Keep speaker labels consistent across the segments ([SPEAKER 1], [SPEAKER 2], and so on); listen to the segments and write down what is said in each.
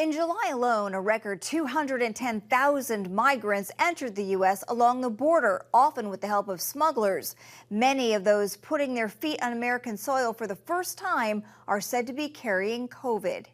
[SPEAKER 1] In July alone, a record 210,000 migrants entered the U.S. along the border, often with the help of smugglers. Many of those putting their feet on American soil for the first time are said to be carrying COVID.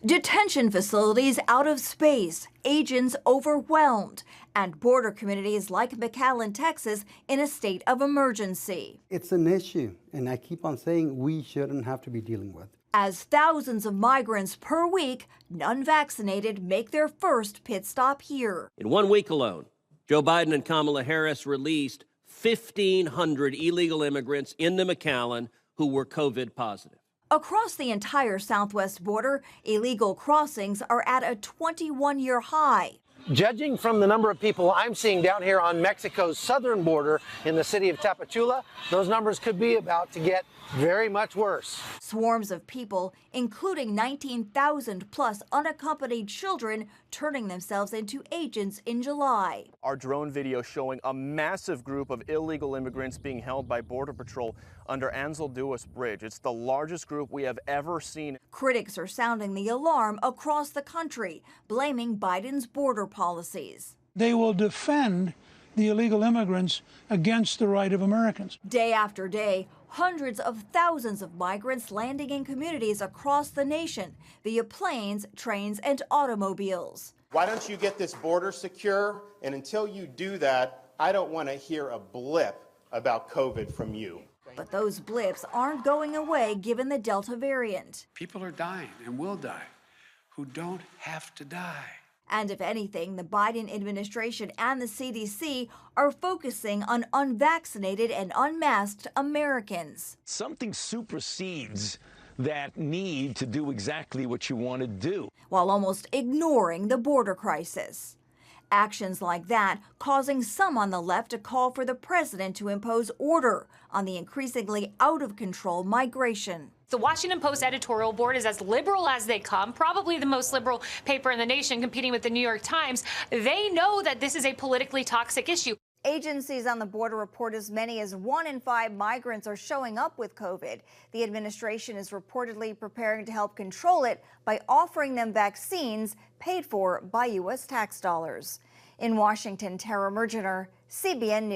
[SPEAKER 1] Detention facilities out of space, agents overwhelmed, and border communities like McAllen, Texas, in a state of emergency.
[SPEAKER 2] It's an issue, and I keep on saying we shouldn't have to be dealing with.
[SPEAKER 1] As thousands of migrants per week, unvaccinated, make their first pit stop here.
[SPEAKER 3] In 1 week alone, Joe Biden and Kamala Harris released 1,500 illegal immigrants into McAllen who were COVID positive.
[SPEAKER 1] Across the entire southwest border, illegal crossings are at a 21-year high.
[SPEAKER 4] Judging from the number of people I'm seeing down here on Mexico's southern border in the city of Tapachula, those numbers could be about to get very much worse.
[SPEAKER 1] Swarms of people, including 19,000 plus unaccompanied children, turning themselves into agents in July.
[SPEAKER 5] Our drone video showing a massive group of illegal immigrants being held by Border Patrol under Anzalduas Bridge. It's the largest group we have ever seen.
[SPEAKER 1] Critics are sounding the alarm across the country, blaming Biden's border policies.
[SPEAKER 6] They will defend the illegal immigrants against the right of Americans.
[SPEAKER 1] Day after day, hundreds of thousands of migrants landing in communities across the nation via planes, trains, and automobiles.
[SPEAKER 7] Why don't you get this border secure? And until you do that, I don't want to hear a blip about COVID from you.
[SPEAKER 1] But those blips aren't going away given the Delta variant.
[SPEAKER 8] People are dying and will die who don't have to die.
[SPEAKER 1] And if anything, the Biden administration and the CDC are focusing on unvaccinated and unmasked Americans.
[SPEAKER 9] Something supersedes that need to do exactly what you want to do,
[SPEAKER 1] while almost ignoring the border crisis. Actions like that causing some on the left to call for the president to impose order on the increasingly out-of-control migration.
[SPEAKER 10] The Washington Post editorial board is as liberal as they come, probably the most liberal paper in the nation, competing with the New York Times. They know that this is a politically toxic issue.
[SPEAKER 1] Agencies on the border report as many as 1 in 5 migrants are showing up with COVID. The administration is reportedly preparing to help control it by offering them vaccines paid for by U.S. tax dollars. In Washington, Tara Mergener, CBN News.